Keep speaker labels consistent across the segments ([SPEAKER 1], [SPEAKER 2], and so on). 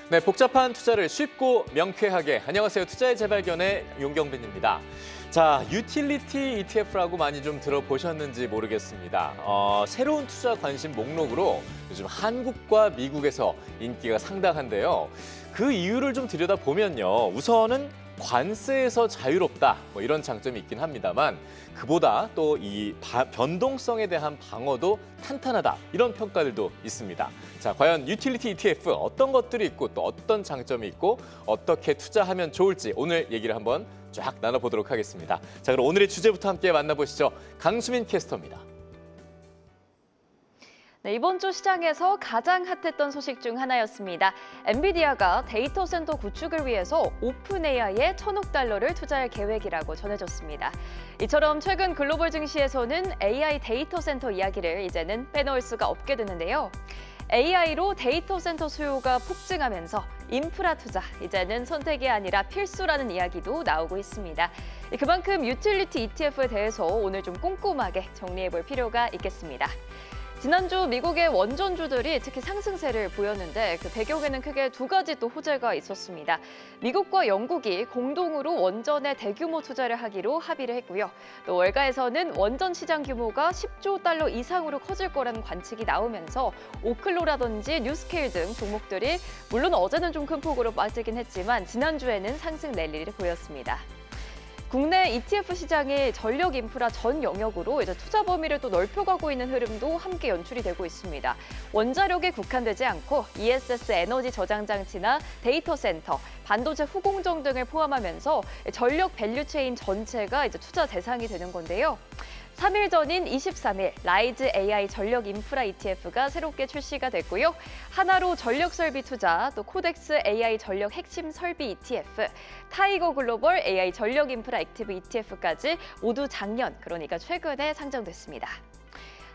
[SPEAKER 1] 네, 복잡한 투자를 쉽고 명쾌하게. 안녕하세요. 투자의 재발견의 용경빈입니다. 자, 유틸리티 ETF라고 많이 좀 들어보셨는지 모르겠습니다. 새로운 투자 관심 목록으로 요즘 한국과 미국에서 인기가 상당한데요. 그 이유를 좀 들여다보면요. 우선은 관세에서 자유롭다, 뭐 이런 장점이 있긴 합니다만 그보다 또 이 변동성에 대한 방어도 탄탄하다, 이런 평가들도 있습니다. 자, 과연 유틸리티 ETF 어떤 것들이 있고 또 어떤 장점이 있고 어떻게 투자하면 좋을지 오늘 얘기를 한번 쫙 나눠보도록 하겠습니다. 자, 그럼 오늘의 주제부터 함께 만나보시죠. 강수민 캐스터입니다.
[SPEAKER 2] 네, 이번 주 시장에서 가장 핫했던 소식 중 하나였습니다. 엔비디아가 데이터 센터 구축을 위해서 오픈 AI에 1,000억 달러를 투자할 계획이라고 전해졌습니다. 이처럼 최근 글로벌 증시에서는 AI 데이터 센터 이야기를 이제는 빼놓을 수가 없게 되는데요. AI로 데이터 센터 수요가 폭증하면서 인프라 투자, 이제는 선택이 아니라 필수라는 이야기도 나오고 있습니다. 그만큼 유틸리티 ETF에 대해서 오늘 좀 꼼꼼하게 정리해볼 필요가 있겠습니다. 지난주 미국의 원전주들이 특히 상승세를 보였는데 그 배경에는 크게 두 가지 또 호재가 있었습니다. 미국과 영국이 공동으로 원전에 대규모 투자를 하기로 합의를 했고요. 또 월가에서는 원전 시장 규모가 10조 달러 이상으로 커질 거라는 관측이 나오면서 오클로라든지 뉴스케일 등 종목들이 물론 어제는 좀 큰 폭으로 빠지긴 했지만 지난주에는 상승 랠리를 보였습니다. 국내 ETF 시장이 전력 인프라 전 영역으로 이제 투자 범위를 또 넓혀가고 있는 흐름도 함께 연출이 되고 있습니다. 원자력에 국한되지 않고 ESS 에너지 저장 장치나 데이터 센터, 반도체 후공정 등을 포함하면서 전력 밸류체인 전체가 이제 투자 대상이 되는 건데요. 3일 전인 23일 라이즈 AI 전력 인프라 ETF가 새롭게 출시가 됐고요. 하나로 전력 설비 투자, 또 코덱스 AI 전력 핵심 설비 ETF, 타이거 글로벌 AI 전력 인프라 액티브 ETF까지 모두 작년, 그러니까 최근에 상장됐습니다.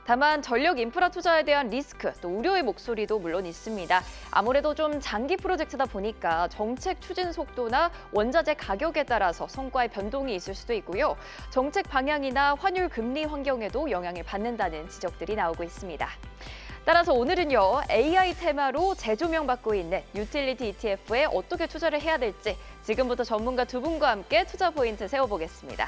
[SPEAKER 2] 다만 전력 인프라 투자에 대한 리스크, 또 우려의 목소리도 물론 있습니다. 아무래도 좀 장기 프로젝트다 보니까 정책 추진 속도나 원자재 가격에 따라서 성과의 변동이 있을 수도 있고요. 정책 방향이나 환율 금리 환경에도 영향을 받는다는 지적들이 나오고 있습니다. 따라서 오늘은요, AI 테마로 재조명받고 있는 유틸리티 ETF에 어떻게 투자를 해야 될지 지금부터 전문가 두 분과 함께 투자 포인트 세워보겠습니다.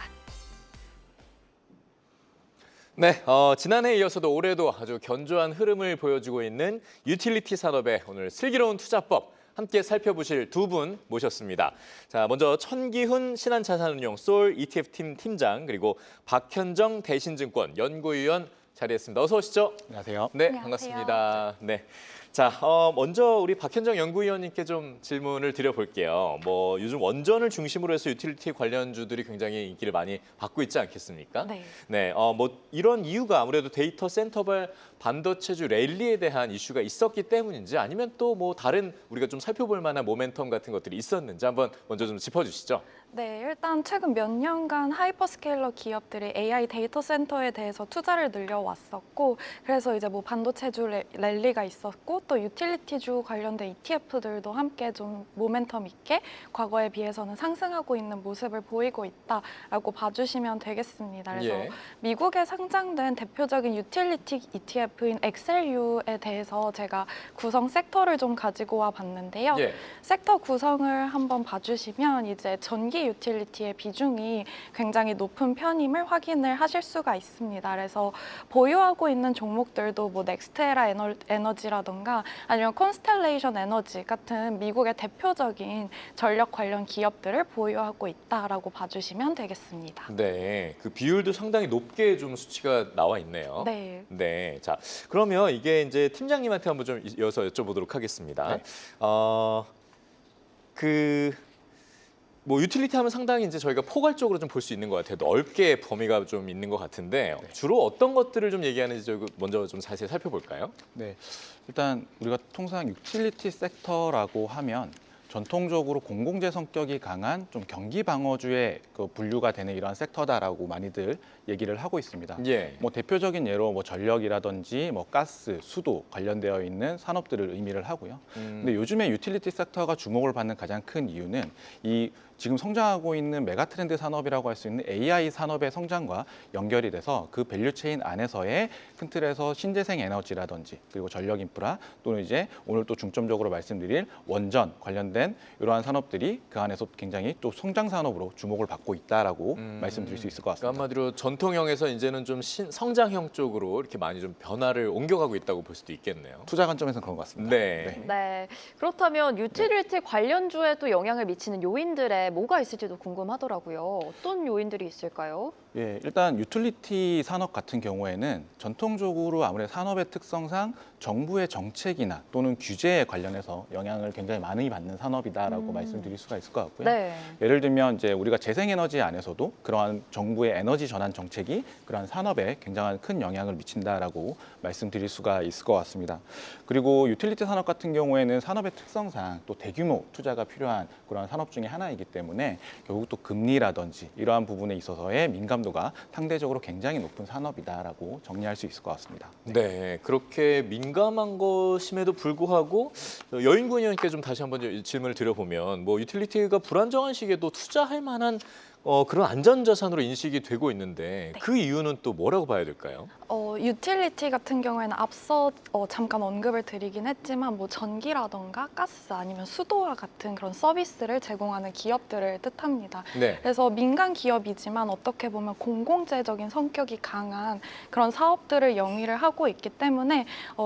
[SPEAKER 1] 네, 지난해에 이어서도 올해도 아주 견조한 흐름을 보여주고 있는 유틸리티 산업의 오늘 슬기로운 투자법 함께 살펴보실 두 분 모셨습니다. 자, 먼저 천기훈 신한자산운용 솔 ETF 팀 팀장, 그리고 박현정 대신증권 연구위원 자리했습니다. 어서 오시죠.
[SPEAKER 3] 안녕하세요.
[SPEAKER 1] 네,
[SPEAKER 2] 안녕하세요.
[SPEAKER 1] 반갑습니다. 네. 자, 먼저 우리 박현정 연구위원님께 좀 질문을 드려볼게요. 뭐 요즘 원전을 중심으로 해서 유틸리티 관련주들이 굉장히 인기를 많이 받고 있지 않겠습니까?
[SPEAKER 2] 네.
[SPEAKER 1] 네, 뭐 이런 이유가 아무래도 데이터 센터발 반도체주 랠리에 대한 이슈가 있었기 때문인지 아니면 또 뭐 다른 우리가 좀 살펴볼 만한 모멘텀 같은 것들이 있었는지 한번 먼저 좀 짚어주시죠.
[SPEAKER 4] 네, 일단 최근 몇 년간 하이퍼스케일러 기업들이 AI 데이터 센터에 대해서 투자를 늘려왔었고, 그래서 이제 뭐 반도체주 랠리가 있었고, 또 유틸리티주 관련된 ETF들도 함께 좀 모멘텀 있게 과거에 비해서는 상승하고 있는 모습을 보이고 있다라고 봐주시면 되겠습니다. 그래서
[SPEAKER 1] 예.
[SPEAKER 4] 미국에 상장된 대표적인 유틸리티 ETF인 엑셀유에 대해서 제가 구성 섹터를 좀 가지고 와 봤는데요.
[SPEAKER 1] 예.
[SPEAKER 4] 섹터 구성을 한번 봐주시면 이제 전기 유틸리티의 비중이 굉장히 높은 편임을 확인을 하실 수가 있습니다. 그래서 보유하고 있는 종목들도 뭐 넥스테라 에너지라던가 아니면 콘스텔레이션 에너지 같은 미국의 대표적인 전력 관련 기업들을 보유하고 있다라고 봐주시면 되겠습니다.
[SPEAKER 1] 네, 그 비율도 상당히 높게 좀 수치가 나와 있네요.
[SPEAKER 4] 네.
[SPEAKER 1] 네, 자, 그러면 이게 이제 팀장님한테 한번 좀 이어서 여쭤보도록 하겠습니다.
[SPEAKER 3] 네.
[SPEAKER 1] 뭐 유틸리티 하면 상당히 이제 저희가 포괄적으로 좀 볼 수 있는 것 같아요. 넓게 범위가 좀 있는 것 같은데 주로 어떤 것들을 좀 얘기하는지 저희 먼저 좀 자세히 살펴볼까요?
[SPEAKER 3] 네, 일단 우리가 통상 유틸리티 섹터라고 하면 전통적으로 공공재 성격이 강한 좀 경기 방어주의 그 분류가 되는 이러한 섹터다라고 많이들 얘기를 하고 있습니다.
[SPEAKER 1] 예.
[SPEAKER 3] 뭐 대표적인 예로 뭐 전력이라든지 뭐 가스, 수도 관련되어 있는 산업들을 의미를 하고요. 근데 요즘에 유틸리티 섹터가 주목을 받는 가장 큰 이유는 이 지금 성장하고 있는 메가트렌드 산업이라고 할 수 있는 AI 산업의 성장과 연결이 돼서 그 밸류체인 안에서의 큰 틀에서 신재생 에너지라든지 그리고 전력 인프라 또는 이제 오늘 또 중점적으로 말씀드릴 원전 관련된 이러한 산업들이 그 안에서 굉장히 또 성장 산업으로 주목을 받고 있다라고 말씀드릴 수 있을 것 같습니다.
[SPEAKER 1] 그러니까 한마디로 전통형에서 이제는 좀 성장형 쪽으로 이렇게 많이 좀 변화를 옮겨가고 있다고 볼 수도 있겠네요.
[SPEAKER 3] 투자 관점에서는 그런 것 같습니다.
[SPEAKER 1] 네.
[SPEAKER 2] 네. 그렇다면 유틸리티 관련주에 또 영향을 미치는 요인들에 뭐가 있을지도 궁금하더라고요. 어떤 요인들이 있을까요?
[SPEAKER 3] 예, 일단 유틸리티 산업 같은 경우에는 전통적으로 아무래도 산업의 특성상 정부의 정책이나 또는 규제에 관련해서 영향을 굉장히 많이 받는 산업이다라고 말씀드릴 수가 있을 것 같고요.
[SPEAKER 2] 네.
[SPEAKER 3] 예를 들면 이제 우리가 재생에너지 안에서도 그러한 정부의 에너지 전환 정책이 그러한 산업에 굉장한 큰 영향을 미친다라고 말씀드릴 수가 있을 것 같습니다. 그리고 유틸리티 산업 같은 경우에는 산업의 특성상 또 대규모 투자가 필요한 그러한 산업 중에 하나이기 때문에 결국 또 금리라든지 이러한 부분에 있어서의 민감도가 상대적으로 굉장히 높은 산업이다라고 정리할 수 있을 것 같습니다.
[SPEAKER 1] 네, 그렇게 민감한 것임에도 불구하고 여인구 의원님께 좀 다시 한번 질문을 드려보면 뭐 유틸리티가 불안정한 시기에도 투자할 만한 그런 안전자산으로 인식이 되고 있는데 그 이유는 또 뭐라고 봐야 될까요?
[SPEAKER 4] 유틸리티 같은 경우에는 앞서 잠깐 언급을 드리긴 했지만 뭐 전기라던가 가스 아니면 수도와 같은 그런 서비스를 제공하는 기업들을 뜻합니다.
[SPEAKER 1] 네.
[SPEAKER 4] 그래서 민간 기업이지만 어떻게 보면 공공재적인 성격이 강한 그런 사업들을 영위를 하고 있기 때문에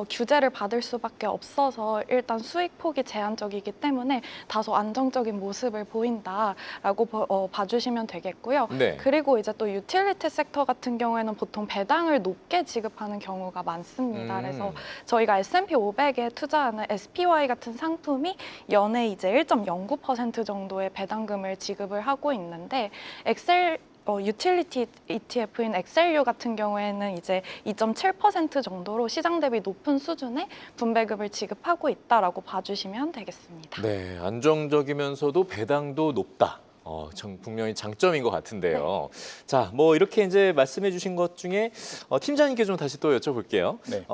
[SPEAKER 4] 규제를 받을 수밖에 없어서 일단 수익 폭이 제한적이기 때문에 다소 안정적인 모습을 보인다라고 봐주시면 되겠고요.
[SPEAKER 1] 네.
[SPEAKER 4] 그리고 이제 또 유틸리티 섹터 같은 경우에는 보통 배당을 높게 지급하는 경우가 많습니다. 그래서 저희가 S&P 500에 투자하는 SPY 같은 상품이 연에 이제 1.09% 정도의 배당금을 지급을 하고 있는데 유틸리티 ETF인 엑셀유 같은 경우에는 이제 2.7% 정도로 시장 대비 높은 수준의 분배금을 지급하고 있다라고 봐주시면 되겠습니다.
[SPEAKER 1] 네, 안정적이면서도 배당도 높다. 분명히 장점인 것 같은데요. 자, 뭐 이렇게 이제 말씀해주신 것 중에 팀장님께 좀 다시 또 여쭤볼게요.
[SPEAKER 3] 네.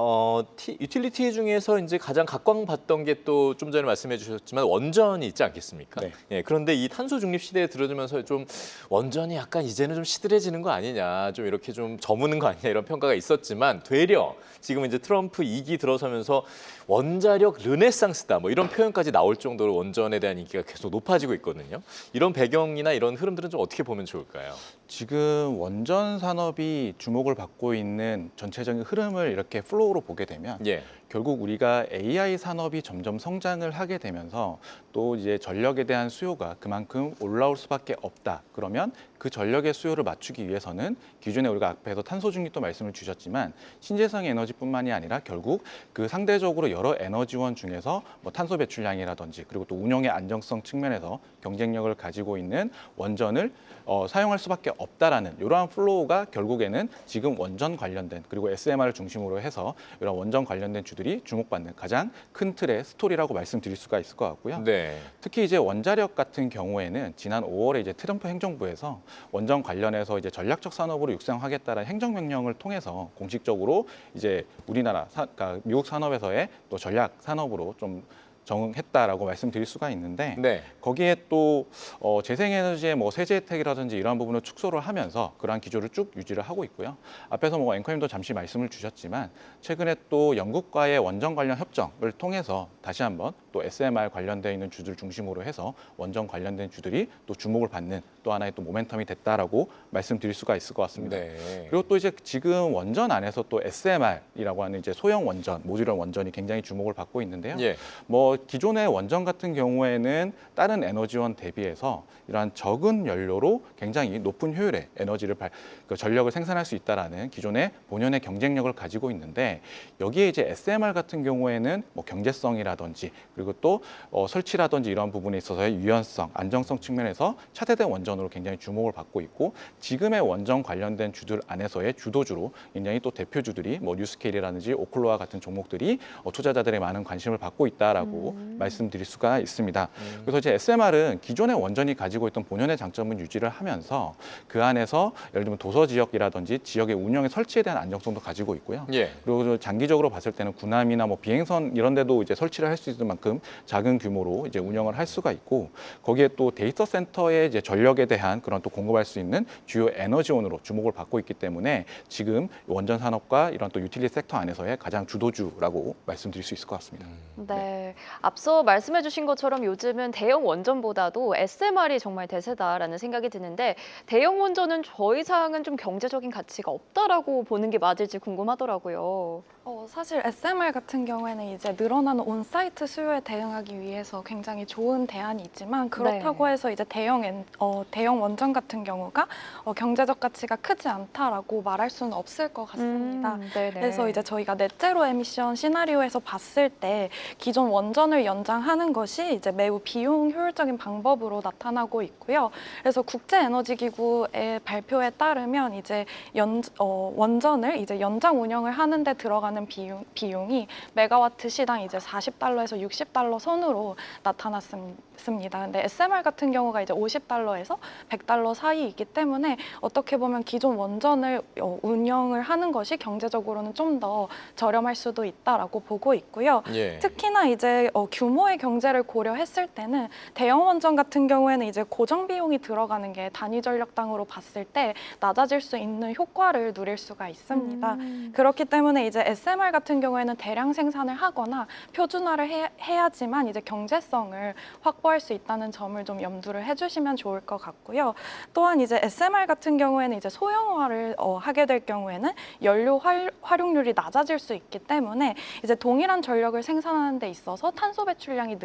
[SPEAKER 1] 유틸리티 중에서 이제 가장 각광받던 게 또 좀 전에 말씀해주셨지만 원전이 있지 않겠습니까?
[SPEAKER 3] 네.
[SPEAKER 1] 예, 그런데 이 탄소 중립 시대에 들어들면서 좀 원전이 약간 이제는 좀 시들해지는 거 아니냐, 좀 이렇게 좀 저무는 거 아니냐 이런 평가가 있었지만 되려 지금 이제 트럼프 2기 들어서면서 원자력 르네상스다 뭐 이런 표현까지 나올 정도로 원전에 대한 인기가 계속 높아지고 있거든요. 이런 배경이나 이런 흐름들은 좀 어떻게 보면 좋을까요?
[SPEAKER 3] 지금 원전 산업이 주목을 받고 있는 전체적인 흐름을 이렇게 플로우로 보게 되면
[SPEAKER 1] 예.
[SPEAKER 3] 결국 우리가 AI 산업이 점점 성장을 하게 되면서 또 이제 전력에 대한 수요가 그만큼 올라올 수밖에 없다. 그러면 그 전력의 수요를 맞추기 위해서는 기존에 우리가 앞에서 탄소 중립도 말씀을 주셨지만 신재생 에너지뿐만이 아니라 결국 그 상대적으로 여러 에너지원 중에서 뭐 탄소 배출량이라든지 그리고 또 운영의 안정성 측면에서 경쟁력을 가지고 있는 원전을 사용할 수밖에 없다라는 이러한 플로우가 결국에는 지금 원전 관련된 그리고 SMR을 중심으로 해서 이런 원전 관련된 주들이 주목받는 가장 큰 틀의 스토리라고 말씀드릴 수가 있을 것 같고요.
[SPEAKER 1] 네.
[SPEAKER 3] 특히 이제 원자력 같은 경우에는 지난 5월에 이제 트럼프 행정부에서 원전 관련해서 이제 전략적 산업으로 육성하겠다는 행정명령을 통해서 공식적으로 이제 우리나라 그러니까 미국 산업에서의 또 전략 산업으로 좀 정했다라고 말씀드릴 수가 있는데
[SPEAKER 1] 네.
[SPEAKER 3] 거기에 또 재생에너지의 뭐 세제 혜택이라든지 이러한 부분을 축소를 하면서 그러한 기조를 쭉 유지를 하고 있고요. 앞에서 뭐 앵커님도 잠시 말씀을 주셨지만 최근에 또 영국과의 원전 관련 협정을 통해서 다시 한번 또 SMR 관련되어 있는 주들 중심으로 해서 원전 관련된 주들이 또 주목을 받는 또 하나의 또 모멘텀이 됐다라고 말씀드릴 수가 있을 것 같습니다.
[SPEAKER 1] 네.
[SPEAKER 3] 그리고 또 이제 지금 원전 안에서 또 SMR이라고 하는 이제 소형 원전, 모듈러 원전이 굉장히 주목을 받고 있는데요.
[SPEAKER 1] 예.
[SPEAKER 3] 뭐 기존의 원전 같은 경우에는 다른 에너지원 대비해서 이러한 적은 연료로 굉장히 높은 효율의 에너지를 전력을 생산할 수 있다라는 기존의 본연의 경쟁력을 가지고 있는데 여기에 이제 SMR 같은 경우에는 뭐 경제성이라든지 그리고 또 설치라든지 이런 부분에 있어서의 유연성, 안정성 측면에서 차세대 원전으로 굉장히 주목을 받고 있고 지금의 원전 관련된 주들 안에서의 주도주로 굉장히 또 대표주들이 뭐 뉴스케일이라든지 오클로와 같은 종목들이 투자자들의 많은 관심을 받고 있다라고 있다라고 말씀드릴 수가 있습니다. 그래서 이제 SMR은 기존의 원전이 가지고 있던 본연의 장점은 유지를 하면서 그 안에서 예를 들면 도서 지역이라든지 지역의 운영의 설치에 대한 안정성도 가지고 있고요.
[SPEAKER 1] 예.
[SPEAKER 3] 그리고 장기적으로 봤을 때는 군함이나 뭐 비행선 이런 데도 이제 설치를 할 수 있을 만큼 작은 규모로 이제 운영을 할 수가 있고 거기에 또 데이터 센터의 이제 전력에 대한 그런 또 공급할 수 있는 주요 에너지원으로 주목을 받고 있기 때문에 지금 원전 산업과 이런 또 유틸리티 섹터 안에서의 가장 주도주라고 말씀드릴 수 있을 것 같습니다.
[SPEAKER 2] 네, 앞서 말씀해주신 것처럼 요즘은 대형 원전보다도 SMR이 정말 대세다라는 생각이 드는데 대형 원전은 더 이상은 좀 경제적인 가치가 없다라고 보는 게 맞을지 궁금하더라고요.
[SPEAKER 4] 사실 SMR 같은 경우에는 이제 늘어나는 온사이트 수요에 대응하기 위해서 굉장히 좋은 대안이 있지만 그렇다고 해서 이제 대형 원전 같은 경우가 경제적 가치가 크지 않다라고 말할 수는 없을 것 같습니다.
[SPEAKER 2] 네네.
[SPEAKER 4] 그래서 이제 저희가 넷제로 에미션 시나리오에서 봤을 때 기존 원전을 연장하는 것이 이제 매우 비용 효율적인 방법으로 나타나고 있고요. 그래서 국제에너지기구의 발표에 따르면 이제 원전을 이제 연장 운영을 하는데 들어가는 비용이 메가와트 시당 이제 40달러에서 60달러 선으로 나타났습니다. 근데 SMR 같은 경우가 이제 50달러에서 100달러 사이이기 때문에 어떻게 보면 기존 원전을 운영을 하는 것이 경제적으로는 좀 더 저렴할 수도 있다라고 보고 있고요.
[SPEAKER 1] 예.
[SPEAKER 4] 특히나 이제 규모의 경제를 고려했을 때는 대형 원전 같은 경우에는 이제 고정 비용이 들어가는 게 단위 전력당으로 봤을 때 낮아질 수 있는 효과를 누릴 수가 있습니다. 그렇기 때문에 이제 SMR 같은 경우에는 대량 생산을 하거나 표준화를 해야지만 이제 경제성을 확보할 수 있다는 점을 좀 염두를 해주시면 좋을 것 같고요. 또한 이제 SMR 같은 경우에는 이제 소형화를 하게 될 경우에는 연료 활용률이 낮아질 수 있기 때문에 이제 동일한 전력을 생산하는 데 있어서 탄소 배출량이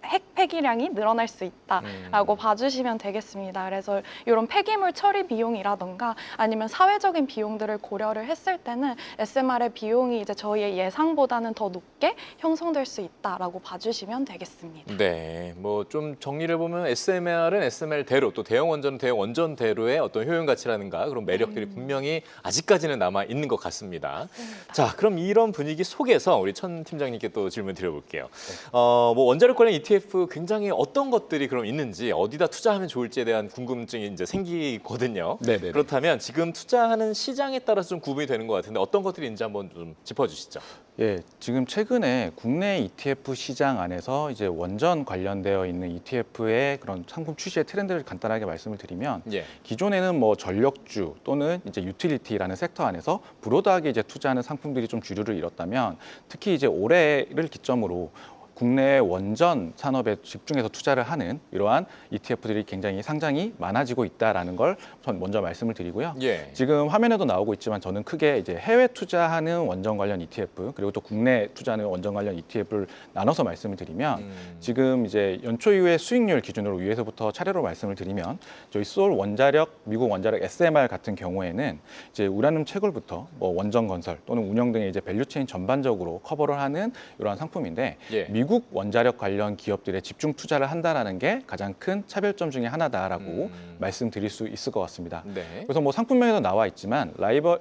[SPEAKER 4] 핵폐기량이 늘어날 수 있다라고 봐주시면 되겠습니다. 그래서 이런 폐기물 처리 비용이라던가 아니면 사회적인 비용들을 고려를 했을 때는 SMR의 비용이 이제 저희의 예상보다는 더 높게 형성될 수 있다라고 봐주시면 되겠습니다.
[SPEAKER 1] 네, 뭐 좀 정리를 보면 SMR은 SMR대로 또 대형 원전은 대형 원전대로의 어떤 효용 가치라든가 그런 매력들이 분명히 아직까지는 남아 있는 것 같습니다. 자, 그럼 이런 분위기 속에서 우리 천 팀장님께 또 질문 드려볼게요. 뭐 원자력 관련 ETF 굉장히 어떤 것들이 그럼 있는지 어디다 투자하면 좋을지에 대한 궁금증이 이제 생기거든요.
[SPEAKER 3] 네네.
[SPEAKER 1] 그렇다면 지금 투자하는 시장에 따라서 좀 구분이 되는 것 같은데 어떤 것들이 있는지 한번 좀 짚어주시죠.
[SPEAKER 3] 예, 지금 최근에 국내 ETF 시장 안에서 이제 원전 관련되어 있는 ETF의 그런 상품 출시의 트렌드를 간단하게 말씀을 드리면
[SPEAKER 1] 예.
[SPEAKER 3] 기존에는 뭐 전력주 또는 이제 유틸리티라는 섹터 안에서 브로드하게 이제 투자하는 상품들이 좀 주류를 이뤘다면 특히 이제 올해를 기점으로 국내 원전 산업에 집중해서 투자를 하는 이러한 ETF들이 굉장히 상장이 많아지고 있다라는 걸 먼저 말씀을 드리고요.
[SPEAKER 1] 예.
[SPEAKER 3] 지금 화면에도 나오고 있지만 저는 크게 이제 해외 투자하는 원전 관련 ETF 그리고 또 국내 투자하는 원전 관련 ETF를 나눠서 말씀을 드리면 지금 이제 연초 이후의 수익률 기준으로 위에서부터 차례로 말씀을 드리면 저희 소울 원자력, 미국 원자력 SMR 같은 경우에는 이제 우라늄 채굴부터 뭐 원전 건설 또는 운영 등의 이제 밸류체인 전반적으로 커버를 하는 이러한 상품인데
[SPEAKER 1] 예.
[SPEAKER 3] 미국 원자력 관련 기업들에 집중 투자를 한다라는 게 가장 큰 차별점 중에 하나다라고 말씀드릴 수 있을 것 같습니다.
[SPEAKER 1] 네.
[SPEAKER 3] 그래서 뭐 상품명에도 나와 있지만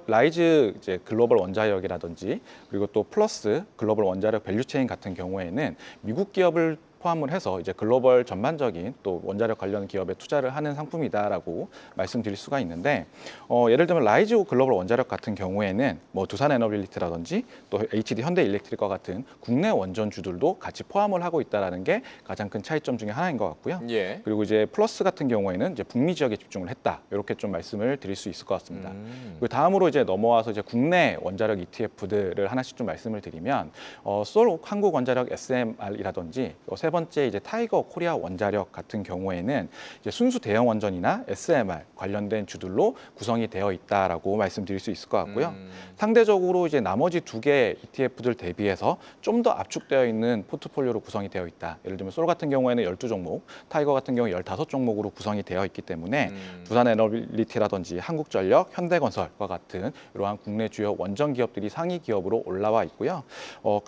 [SPEAKER 3] 라이즈 이제 글로벌 원자력이라든지 그리고 또 플러스 글로벌 원자력 밸류체인 같은 경우에는 미국 기업을 포함을 해서 이제 글로벌 전반적인 또 원자력 관련 기업에 투자를 하는 상품이다라고 말씀드릴 수가 있는데 예를 들면 라이즈 글로벌 원자력 같은 경우에는 뭐 두산 에너빌리티라든지 또 HD 현대일렉트릭과 같은 국내 원전주들도 같이 포함을 하고 있다라는 게 가장 큰 차이점 중에 하나인 것 같고요.
[SPEAKER 1] 예.
[SPEAKER 3] 그리고 이제 플러스 같은 경우에는 이제 북미 지역에 집중을 했다 이렇게 좀 말씀을 드릴 수 있을 것 같습니다. 그리고 다음으로 이제 넘어와서 이제 국내 원자력 ETF들을 하나씩 좀 말씀을 드리면 소울 한국 원자력 SMR이라든지 세 번째 이제 타이거 코리아 원자력 같은 경우에는 이제 순수 대형 원전이나 SMR 관련된 주들로 구성이 되어 있다라고 말씀드릴 수 있을 것 같고요. 상대적으로 이제 나머지 두 개 ETF들 대비해서 좀 더 압축되어 있는 포트폴리오로 구성이 되어 있다. 예를 들면 솔 같은 경우에는 12종목, 타이거 같은 경우 15종목으로 구성이 되어 있기 때문에 두산 에너빌리티라든지 한국전력, 현대건설과 같은 이러한 국내 주요 원전 기업들이 상위 기업으로 올라와 있고요.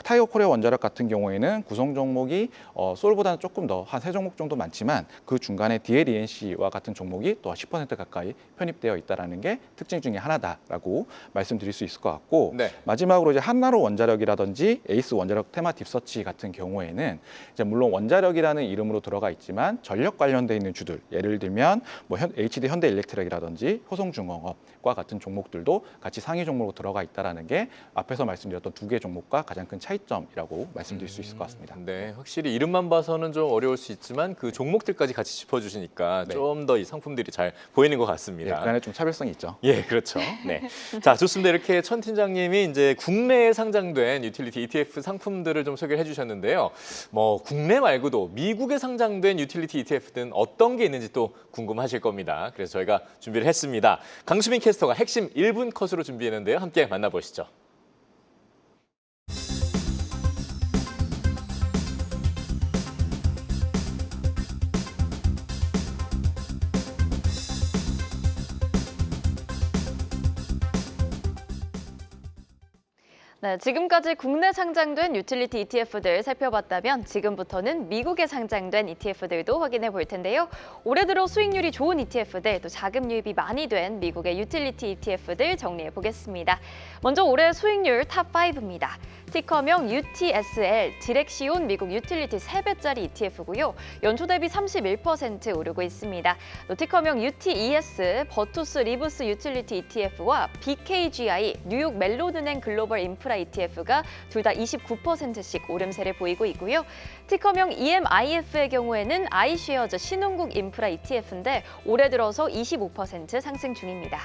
[SPEAKER 3] 타이거 코리아 원자력 같은 경우에는 구성 종목이 솔보다는 조금 더 한 3종목 정도 많지만 그 중간에 DLENC와 같은 종목이 또 10% 가까이 편입되어 있다는 게 특징 중에 하나다라고 말씀드릴 수 있을 것 같고
[SPEAKER 1] 네.
[SPEAKER 3] 마지막으로 이제 한나로 원자력이라든지 에이스 원자력 테마 딥서치 같은 경우에는 이제 물론 원자력이라는 이름으로 들어가 있지만 전력 관련돼 있는 주들 예를 들면 뭐 HD 현대일렉트릭이라든지 효성중공업과 같은 종목들도 같이 상위 종목으로 들어가 있다는 게 앞에서 말씀드렸던 두 개 종목과 가장 큰 차이점이라고 말씀드릴 수 있을 것 같습니다.
[SPEAKER 1] 네, 확실히 이름만 봐서는 좀 어려울 수 있지만 그 종목들까지 같이 짚어주시니까
[SPEAKER 3] 네.
[SPEAKER 1] 좀 더 이 상품들이 잘 보이는 것
[SPEAKER 3] 예,
[SPEAKER 1] 같습니다.
[SPEAKER 3] 그 안에 좀 차별성이 있죠.
[SPEAKER 1] 예, 그렇죠. 네. 자, 좋습니다. 이렇게 천 팀장님이 이제 국내에 상장된 유틸리티 ETF 상품들을 좀 소개를 해주셨는데요. 뭐 국내 말고도 미국에 상장된 유틸리티 ETF든 어떤 게 있는지 또 궁금하실 겁니다. 그래서 저희가 준비를 했습니다. 강수민 캐스터가 핵심 1분 컷으로 준비했는데요. 함께 만나보시죠.
[SPEAKER 2] 네, 지금까지 국내 상장된 유틸리티 ETF들 살펴봤다면 지금부터는 미국에 상장된 ETF들도 확인해 볼 텐데요. 올해 들어 수익률이 좋은 ETF들, 또 자금 유입이 많이 된 미국의 유틸리티 ETF들 정리해 보겠습니다. 먼저 올해 수익률 탑5입니다. 티커명 UTSL, 디렉시온 미국 유틸리티 3배짜리 ETF고요. 연초 대비 31% 오르고 있습니다. 또 티커명 UTES, 버투스 리브스 유틸리티 ETF와 BKGI, 뉴욕 멜론은행 글로벌 인프라 ETF가 둘 다 29%씩 오름세를 보이고 있고요. 티커명 EMIF의 경우에는 아이쉐어즈 신흥국 인프라 ETF인데 올해 들어서 25% 상승 중입니다.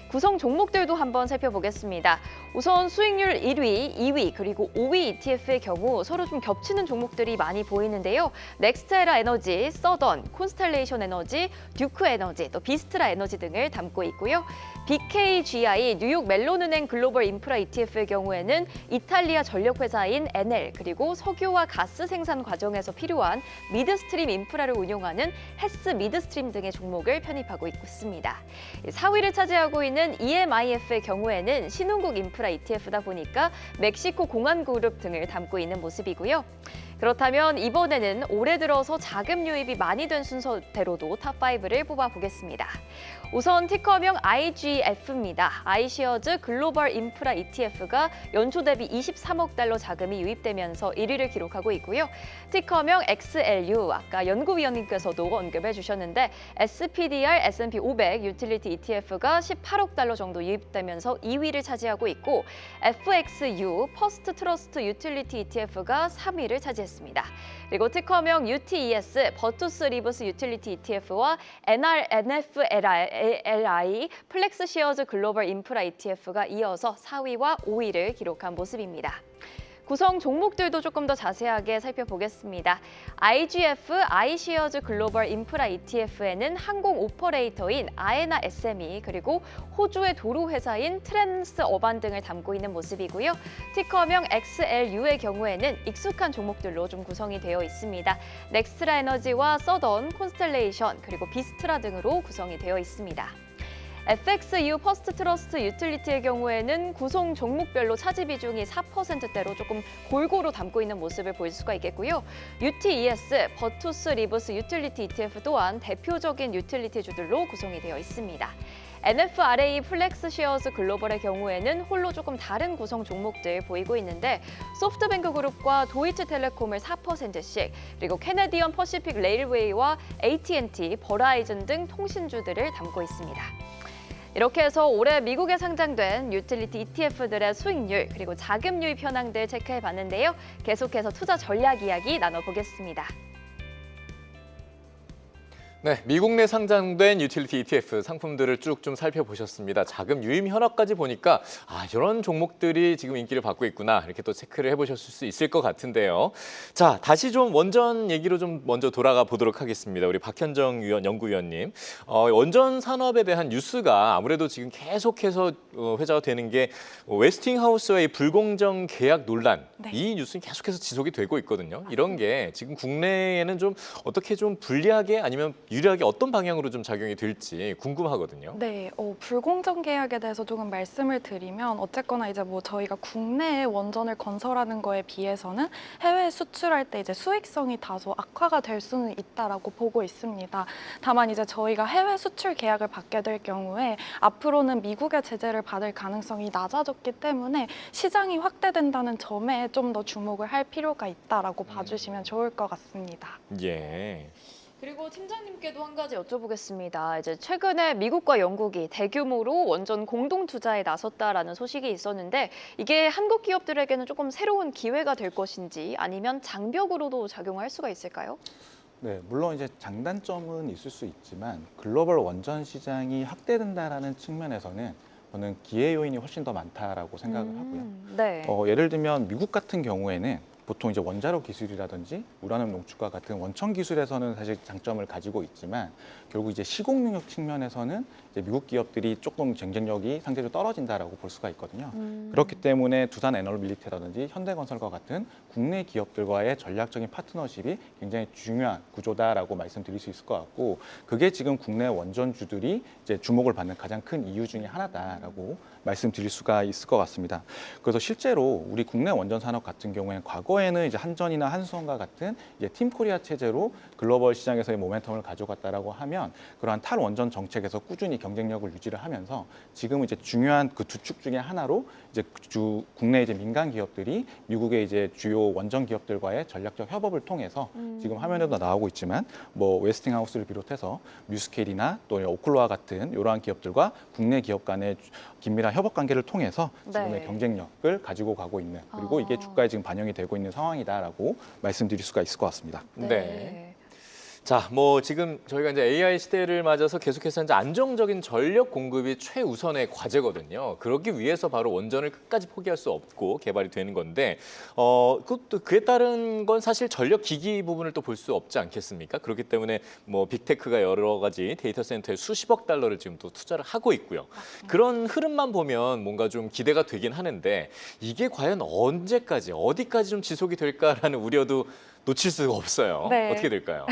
[SPEAKER 2] 구성 종목들도 한번 살펴보겠습니다. 우선 수익률 1위, 2위, 그리고 5위 ETF의 경우 서로 좀 겹치는 종목들이 많이 보이는데요. 넥스테라 에너지, 서던, 콘스텔레이션 에너지, 듀크 에너지, 또 비스트라 에너지 등을 담고 있고요. BKGI, 뉴욕 멜론은행 글로벌 인프라 ETF의 경우에는 이탈리아 전력회사인 엔엘, 그리고 석유와 가스 생산 과정에서 필요한 미드스트림 인프라를 운용하는 헤스 미드스트림 등의 종목을 편입하고 있습니다. 4위를 차지하고 있는 EMIF의 경우에는 신흥국 인프라 ETF다 보니까 멕시코 공안그룹 등을 담고 있는 모습이고요. 그렇다면 이번에는 올해 들어서 자금 유입이 많이 된 순서대로도 탑5를 뽑아보겠습니다. 우선 티커명 IGF입니다. 아이쉐어즈 글로벌 인프라 ETF가 연초 대비 23억 달러 자금이 유입되면서 1위를 기록하고 있고요. 티커명 XLU, 아까 연구위원님께서도 언급해 주셨는데 SPDR S&P 500 유틸리티 ETF가 18억 달러 정도 유입되면서 2위를 차지하고 있고 FXU, 퍼스트 트러스트 유틸리티 ETF가 3위를 차지했습니다. 그리고 티커명 UTES, 버투스 리브스 유틸리티 ETF와 NFLI, 플렉스 시어즈 글로벌 인프라 ETF가 이어서 4위와 5위를 기록한 모습입니다. 구성 종목들도 조금 더 자세하게 살펴보겠습니다. IGF, 아이쉐어즈 글로벌 인프라 ETF에는 항공 오퍼레이터인 아에나 SME, 그리고 호주의 도로 회사인 트랜스 어반 등을 담고 있는 모습이고요. 티커명 XLU의 경우에는 익숙한 종목들로 좀 구성이 되어 있습니다. 넥스트라 에너지와 서던, 콘스텔레이션, 그리고 비스트라 등으로 구성이 되어 있습니다. FXU 퍼스트 트러스트 유틸리티의 경우에는 구성 종목별로 차지 비중이 4%대로 조금 골고루 담고 있는 모습을 볼 수가 있겠고요. UTES, 버투스 리브스 유틸리티 ETF 또한 대표적인 유틸리티주들로 구성이 되어 있습니다. NFRA 플렉스 시어즈 글로벌의 경우에는 홀로 조금 다른 구성 종목들 보이고 있는데 소프트뱅크 그룹과 도이치텔레콤을 4%씩, 그리고 캐네디언 퍼시픽 레일웨이와 AT&T, 버라이즌 등 통신주들을 담고 있습니다. 이렇게 해서 올해 미국에 상장된 유틸리티 ETF들의 수익률, 그리고 자금 유입 현황들 체크해봤는데요. 계속해서 투자 전략 이야기 나눠보겠습니다.
[SPEAKER 1] 네, 미국 내 상장된 유틸리티 ETF 상품들을 쭉 좀 살펴보셨습니다. 자금 유입 현황까지 보니까 이런 종목들이 지금 인기를 받고 있구나 이렇게 또 체크를 해보셨을 수 있을 것 같은데요. 자, 다시 좀 원전 얘기로 좀 먼저 돌아가 보도록 하겠습니다. 우리 박현정 연구위원님, 원전 산업에 대한 뉴스가 아무래도 지금 계속해서 회자가 되는 게 웨스팅하우스와의 불공정 계약 논란,
[SPEAKER 4] 네.
[SPEAKER 1] 이 뉴스는 계속해서 지속이 되고 있거든요. 이런 게 지금 국내에는 좀 어떻게 좀 불리하게 아니면 유리하게 어떤 방향으로 좀 작용이 될지 궁금하거든요.
[SPEAKER 4] 네, 불공정 계약에 대해서 조금 말씀을 드리면 어쨌거나 이제 뭐 저희가 국내에 원전을 건설하는 거에 비해서는 해외 수출할 때 이제 수익성이 다소 악화가 될 수는 있다라고 보고 있습니다. 다만 이제 저희가 해외 수출 계약을 받게 될 경우에 앞으로는 미국의 제재를 받을 가능성이 낮아졌기 때문에 시장이 확대된다는 점에 좀 더 주목을 할 필요가 있다라고 봐주시면 좋을 것 같습니다.
[SPEAKER 1] 예.
[SPEAKER 2] 그리고 팀장님께도 한 가지 여쭤보겠습니다. 이제 최근에 미국과 영국이 대규모로 원전 공동 투자에 나섰다라는 소식이 있었는데 이게 한국 기업들에게는 조금 새로운 기회가 될 것인지 아니면 장벽으로도 작용할 수가 있을까요?
[SPEAKER 3] 네, 물론 이제 장단점은 있을 수 있지만 글로벌 원전 시장이 확대된다라는 측면에서는 저는 기회 요인이 훨씬 더 많다라고 생각을 하고요.
[SPEAKER 2] 네.
[SPEAKER 3] 예를 들면 미국 같은 경우에는 보통 이제 원자로 기술이라든지 우라늄 농축과 같은 원천 기술에서는 사실 장점을 가지고 있지만 결국 이제 시공 능력 측면에서는 이제 미국 기업들이 조금 경쟁력이 상대적으로 떨어진다라고 볼 수가 있거든요. 그렇기 때문에 두산 에너빌리티라든지 현대건설과 같은 국내 기업들과의 전략적인 파트너십이 굉장히 중요한 구조다라고 말씀드릴 수 있을 것 같고 그게 지금 국내 원전주들이 이제 주목을 받는 가장 큰 이유 중에 하나다라고 말씀드릴 수가 있을 것 같습니다. 그래서 실제로 우리 국내 원전 산업 같은 경우에는 과거에는 이제 한전이나 한수원과 같은 이제 팀 코리아 체제로 글로벌 시장에서의 모멘텀을 가져갔다라고 하면 그러한 탈원전 정책에서 꾸준히 경쟁력을 유지를 하면서 지금은 이제 중요한 그 두 축 중에 하나로 이제 국내 이제 민간 기업들이 미국의 이제 주요 원전 기업들과의 전략적 협업을 통해서 지금 화면에도 나오고 있지만 뭐 웨스팅하우스를 비롯해서 뮤스케일이나 또 오클로와 같은 이러한 기업들과 국내 기업 간의 긴밀한 협업 관계를 통해서 지금의
[SPEAKER 2] 네.
[SPEAKER 3] 경쟁력을 가지고 가고 있는 그리고 이게 주가에 지금 반영이 되고 있는 상황이다라고 말씀드릴 수가 있을 것 같습니다.
[SPEAKER 1] 네. 자, 뭐 지금 저희가 이제 AI 시대를 맞아서 계속해서 이제 안정적인 전력 공급이 최우선의 과제거든요. 그러기 위해서 바로 원전을 끝까지 포기할 수 없고 개발이 되는 건데, 그것도 그에 따른 건 사실 전력 기기 부분을 또 볼 수 없지 않겠습니까? 그렇기 때문에 뭐 빅테크가 여러 가지 데이터 센터에 수십억 달러를 지금 또 투자를 하고 있고요. 그런 흐름만 보면 뭔가 좀 기대가 되긴 하는데 이게 과연 언제까지 어디까지 좀 지속이 될까라는 우려도 놓칠 수가 없어요.
[SPEAKER 4] 네.
[SPEAKER 1] 어떻게 될까요?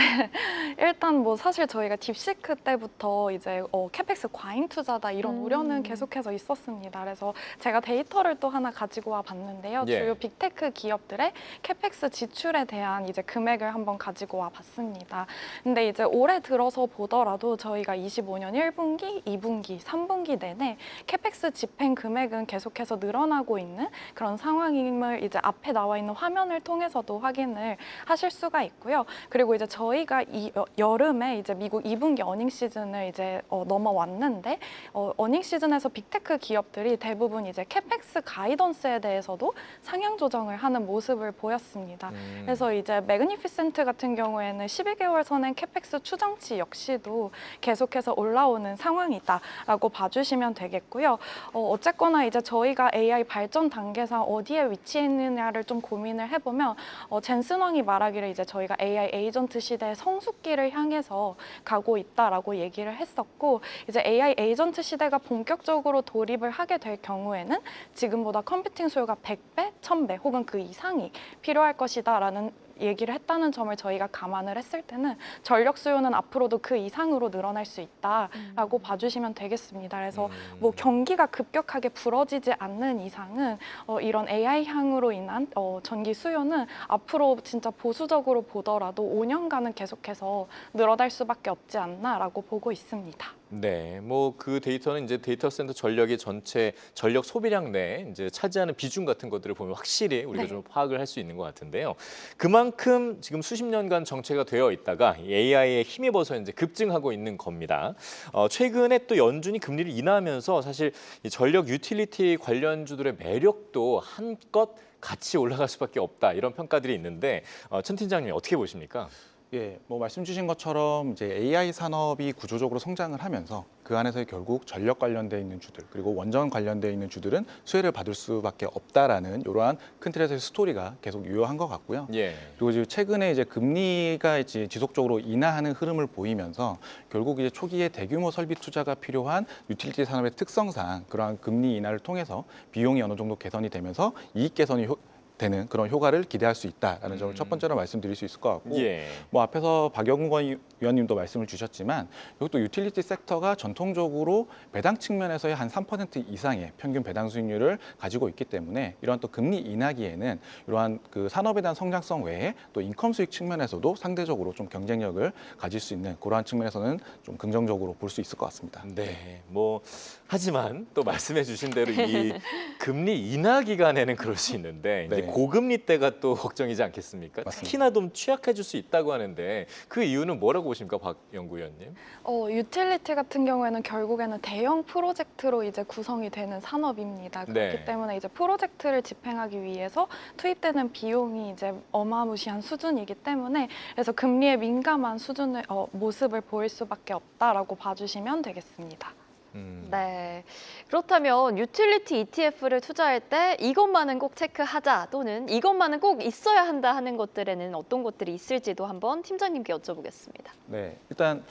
[SPEAKER 4] 일단 뭐 사실 저희가 딥시크 때부터 이제 캐펙스 과잉 투자다 이런 우려는 계속해서 있었습니다. 그래서 제가 데이터를 또 하나 가지고 와 봤는데요.
[SPEAKER 1] 예.
[SPEAKER 4] 주요 빅테크 기업들의 캐펙스 지출에 대한 이제 금액을 한번 가지고 와 봤습니다. 근데 이제 올해 들어서 보더라도 저희가 25년 1분기, 2분기, 3분기 내내 캐펙스 집행 금액은 계속해서 늘어나고 있는 그런 상황임을 이제 앞에 나와 있는 화면을 통해서도 확인을 하실 수가 있고요. 그리고 이제 저희가 이 여름에 이제 미국 2분기 어닝 시즌을 이제 넘어왔는데 어닝 시즌에서 빅테크 기업들이 대부분 이제 캐펙스 가이던스에 대해서도 상향 조정을 하는 모습을 보였습니다. 그래서 이제 매그니피센트 같은 경우에는 12개월 선행 캐펙스 추정치 역시도 계속해서 올라오는 상황이다라고 봐주시면 되겠고요. 어쨌거나 이제 저희가 AI 발전 단계상 어디에 위치해 있느냐를 좀 고민을 해보면 젠슨 왕이 말하기를 이제 저희가 AI 에이전트 시대의 성숙기를 향해서 가고 있다라고 얘기를 했었고 이제 AI 에이전트 시대가 본격적으로 돌입을 하게 될 경우에는 지금보다 컴퓨팅 수요가 100배, 1000배 혹은 그 이상이 필요할 것이다라는 얘기를 했다는 점을 저희가 감안을 했을 때는 전력 수요는 앞으로도 그 이상으로 늘어날 수 있다라고 봐주시면 되겠습니다. 그래서 뭐 경기가 급격하게 불어지지 않는 이상은 이런 AI 향으로 인한 전기 수요는 앞으로 진짜 보수적으로 보더라도 5년간은 계속해서 늘어날 수밖에 없지 않나라고 보고 있습니다.
[SPEAKER 1] 네, 뭐 그 데이터는 이제 데이터 센터 전력의 전체 전력 소비량 내에 이제 차지하는 비중 같은 것들을 보면 확실히 우리가
[SPEAKER 4] 네.
[SPEAKER 1] 좀 파악을 할 수 있는 것 같은데요. 그만큼 지금 수십 년간 정체가 되어 있다가 AI에 힘입어서 이제 급증하고 있는 겁니다. 최근에 또 연준이 금리를 인하하면서 사실 이 전력 유틸리티 관련주들의 매력도 한껏 같이 올라갈 수밖에 없다 이런 평가들이 있는데 천 팀장님 어떻게 보십니까?
[SPEAKER 3] 예, 뭐 말씀 주신 것처럼 이제 AI 산업이 구조적으로 성장을 하면서 그 안에서 결국 전력 관련돼 있는 주들 그리고 원전 관련돼 있는 주들은 수혜를 받을 수밖에 없다라는 이러한 큰 틀에서의 스토리가 계속 유효한 것 같고요.
[SPEAKER 1] 예.
[SPEAKER 3] 그리고 이제 최근에 이제 금리가 이제 지속적으로 인하하는 흐름을 보이면서 결국 이제 초기에 대규모 설비 투자가 필요한 유틸리티 산업의 특성상 그러한 금리 인하를 통해서 비용이 어느 정도 개선이 되면서 이익 개선이 되는 그런 효과를 기대할 수 있다라는 점을 첫 번째로 말씀드릴 수 있을 것 같고
[SPEAKER 1] 예.
[SPEAKER 3] 뭐 앞에서 박영건 위원님도 말씀을 주셨지만 이것도 유틸리티 섹터가 전통적으로 배당 측면에서의 한 3% 이상의 평균 배당 수익률을 가지고 있기 때문에 이러한 또 금리 인하기에는 이러한 그 산업에 대한 성장성 외에 또 인컴 수익 측면에서도 상대적으로 좀 경쟁력을 가질 수 있는 그러한 측면에서는 좀 긍정적으로 볼 수 있을 것 같습니다.
[SPEAKER 1] 네, 뭐 하지만 또 말씀해 주신 대로 이 금리 인하 기간에는 그럴 수 있는데 이제
[SPEAKER 3] 네.
[SPEAKER 1] 고금리 때가 또 걱정이지 않겠습니까?
[SPEAKER 3] 맞습니다.
[SPEAKER 1] 특히나 좀 취약해질 수 있다고 하는데 그 이유는 뭐라고 보십니까, 박 연구위원님?
[SPEAKER 4] 유틸리티 같은 경우에는 결국에는 대형 프로젝트로 이제 구성이 되는 산업입니다. 그렇기
[SPEAKER 1] 네.
[SPEAKER 4] 때문에 이제 프로젝트를 집행하기 위해서 투입되는 비용이 이제 어마무시한 수준이기 때문에 그래서 금리에 민감한 수준의 모습을 보일 수밖에 없다라고 봐주시면 되겠습니다.
[SPEAKER 2] 네. 그렇다면 유틸리티 ETF를 투자할 때 이것만은 꼭 체크하자 또는 이것만은 꼭 있어야 한다 하는 것들에는 어떤 것들이 있을지도 한번 팀장님께 여쭤보겠습니다.
[SPEAKER 3] 네, 일단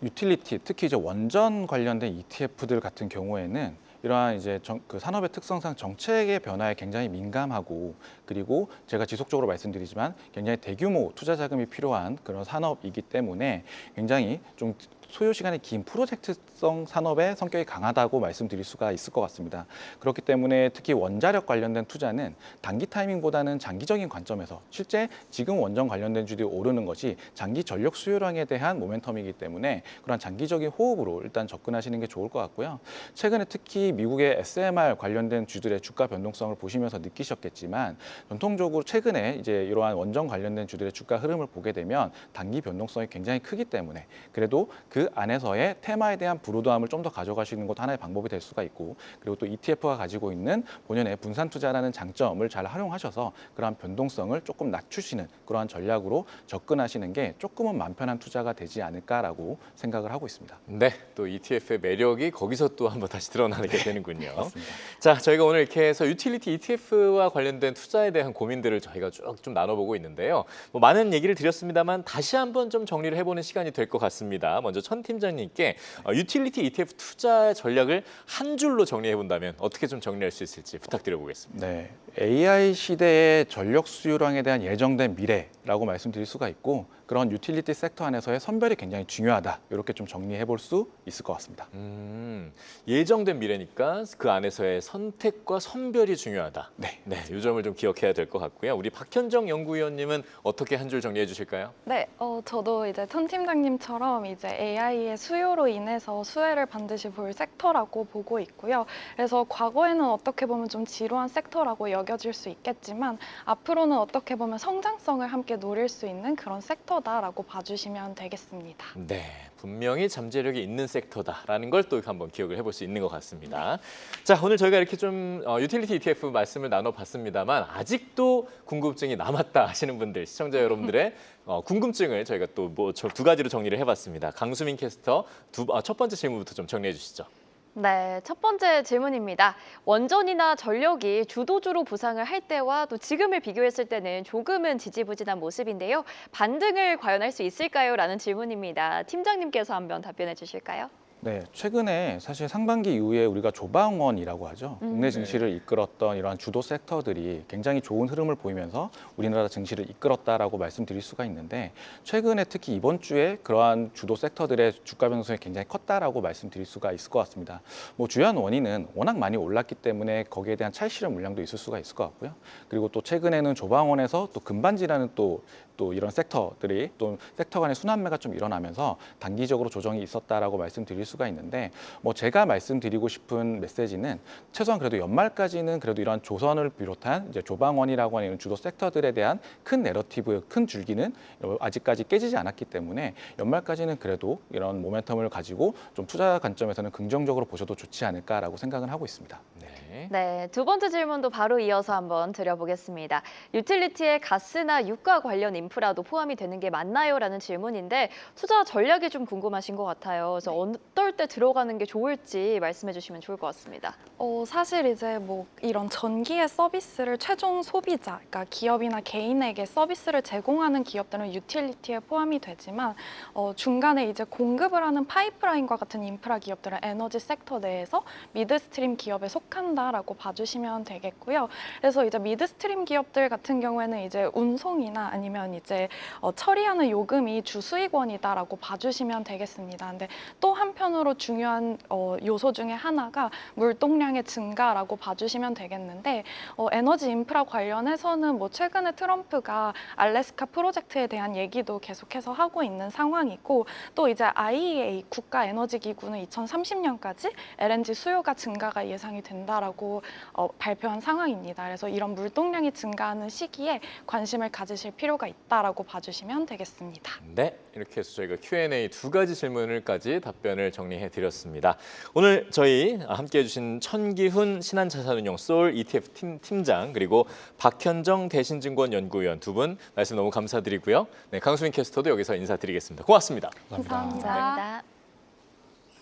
[SPEAKER 3] 유틸리티 특히 이제 원전 관련된 ETF들 같은 경우에는 이러한 이제 그 산업의 특성상 정책의 변화에 굉장히 민감하고 그리고 제가 지속적으로 말씀드리지만 굉장히 대규모 투자 자금이 필요한 그런 산업이기 때문에 굉장히 좀 소요 시간이 긴 프로젝트성 산업의 성격이 강하다고 말씀드릴 수가 있을 것 같습니다. 그렇기 때문에 특히 원자력 관련된 투자는 단기 타이밍보다는 장기적인 관점에서 실제 지금 원전 관련된 주들이 오르는 것이 장기 전력 수요량에 대한 모멘텀이기 때문에 그런 장기적인 호흡으로 일단 접근하시는 게 좋을 것 같고요. 최근에 특히 미국의 SMR 관련된 주들의 주가 변동성을 보시면서 느끼셨겠지만 전통적으로 최근에 이제 이러한 원전 관련된 주들의 주가 흐름을 보게 되면 단기 변동성이 굉장히 크기 때문에 그래도 그 안에서의 테마에 대한 불우도함을 좀 더 가져가시는 것도 하나의 방법이 될 수가 있고 그리고 또 ETF가 가지고 있는 본연의 분산 투자라는 장점을 잘 활용하셔서 그러한 변동성을 조금 낮추시는 그러한 전략으로 접근하시는 게 조금은 마음 편한 투자가 되지 않을까라고 생각을 하고 있습니다.
[SPEAKER 1] 네, 또 ETF의 매력이 거기서 또 한번 다시 드러나게 되는군요.
[SPEAKER 3] 맞습니다.
[SPEAKER 1] 자, 저희가 오늘 이렇게 해서 유틸리티 ETF와 관련된 투자에 대한 고민들을 저희가 쭉 좀 나눠보고 있는데요. 뭐 많은 얘기를 드렸습니다만 다시 한번 좀 정리를 해보는 시간이 될 것 같습니다. 먼저 천 팀장님께 유틸리티 ETF 투자 전략을 한 줄로 정리해 본다면 어떻게 좀 정리할 수 있을지 부탁드려보겠습니다.
[SPEAKER 3] 네, AI 시대의 전력 수요량에 대한 예정된 미래라고 말씀드릴 수가 있고 그런 유틸리티 섹터 안에서의 선별이 굉장히 중요하다. 이렇게 좀 정리해 볼 수 있을 것 같습니다.
[SPEAKER 1] 예정된 미래니까 그 안에서의 선택과 선별이 중요하다.
[SPEAKER 3] 네.
[SPEAKER 1] 네, 이 점을 좀 기억해야 될 것 같고요. 우리 박현정 연구위원님은 어떻게 한 줄 정리해 주실까요?
[SPEAKER 4] 네, 저도 이제 천 팀장님처럼 이제 AI의 수요로 인해서 수혜를 반드시 볼 섹터라고 보고 있고요. 그래서 과거에는 어떻게 보면 좀 지루한 섹터라고 여겨질 수 있겠지만 앞으로는 어떻게 보면 성장성을 함께 노릴 수 있는 그런 섹터다라고 봐주시면 되겠습니다.
[SPEAKER 1] 네, 분명히 잠재력이 있는 섹터다라는 걸 또 한번 기억을 해볼 수 있는 것 같습니다. 자, 오늘 저희가 이렇게 좀 유틸리티 ETF 말씀을 나눠봤습니다만 아직도 궁금증이 남았다 하시는 분들, 시청자 여러분들의 궁금증을 저희가 또 뭐 두 가지로 정리를 해봤습니다. 강수민 캐스터 첫 번째 질문부터 좀 정리해 주시죠.
[SPEAKER 2] 네, 첫 번째 질문입니다. 원전이나 전력이 주도주로 부상을 할 때와 또 지금을 비교했을 때는 조금은 지지부진한 모습인데요. 반등을 과연 할 수 있을까요? 라는 질문입니다. 팀장님께서 한번 답변해 주실까요?
[SPEAKER 3] 네, 최근에 사실 상반기 이후에 우리가 조방원이라고 하죠. 국내 증시를 이끌었던 이러한 주도 섹터들이 굉장히 좋은 흐름을 보이면서 우리나라 증시를 이끌었다라고 말씀드릴 수가 있는데 최근에 특히 이번 주에 그러한 주도 섹터들의 주가 변동성이 굉장히 컸다라고 말씀드릴 수가 있을 것 같습니다. 뭐 주요한 원인은 워낙 많이 올랐기 때문에 거기에 대한 차익실현 물량도 있을 수가 있을 것 같고요. 그리고 또 최근에는 조방원에서 또 금반지라는 또 이런 섹터들이 또 섹터 간의 순환매가 좀 일어나면서 단기적으로 조정이 있었다라고 말씀드릴 수가 있는데 뭐 제가 말씀드리고 싶은 메시지는 최소한 그래도 연말까지는 그래도 이런 조선을 비롯한 이제 조방원이라고 하는 주도 섹터들에 대한 큰 내러티브, 큰 줄기는 아직까지 깨지지 않았기 때문에 연말까지는 그래도 이런 모멘텀을 가지고 좀 투자 관점에서는 긍정적으로 보셔도 좋지 않을까라고 생각을 하고 있습니다.
[SPEAKER 2] 네, 두 번째 질문도 바로 이어서 한번 드려보겠습니다. 유틸리티에 가스나 유가 관련 인프라도 포함이 되는 게 맞나요? 라는 질문인데 투자 전략이 좀 궁금하신 것 같아요. 그래서 어떨 때 들어가는 게 좋을지 말씀해 주시면 좋을 것 같습니다.
[SPEAKER 4] 사실 이제 뭐 이런 전기의 서비스를 최종 소비자, 그러니까 기업이나 개인에게 서비스를 제공하는 기업들은 유틸리티에 포함이 되지만 중간에 이제 공급을 하는 파이프라인과 같은 인프라 기업들은 에너지 섹터 내에서 미드스트림 기업에 속한다. 증가라고 봐주시면 되겠고요. 그래서 이제 미드스트림 기업들 같은 경우에는 이제 운송이나 아니면 이제 처리하는 요금이 주수익원이다라고 봐주시면 되겠습니다. 근데 또 한편으로 중요한 요소 중에 하나가 물동량의 증가라고 봐주시면 되겠는데 에너지 인프라 관련해서는 뭐 최근에 트럼프가 알래스카 프로젝트에 대한 얘기도 계속해서 하고 있는 상황이고 또 이제 IEA 국가 에너지 기구는 2030년까지 LNG 수요가 증가가 예상이 된다라고 발표한 상황입니다. 그래서 이런 물동량이 증가하는 시기에 관심을 가지실 필요가 있다라고 봐주시면 되겠습니다.
[SPEAKER 1] 네, 이렇게 해서 저희가 Q&A 두 가지 질문을까지 답변을 정리해 드렸습니다. 오늘 저희 함께해 주신 천기훈 신한자산운용 소울 ETF 팀장 그리고 박현정 대신증권 연구위원 두 분 말씀 너무 감사드리고요. 네, 강수민 캐스터도 여기서 인사드리겠습니다. 고맙습니다.
[SPEAKER 4] 감사합니다.
[SPEAKER 2] 감사합니다.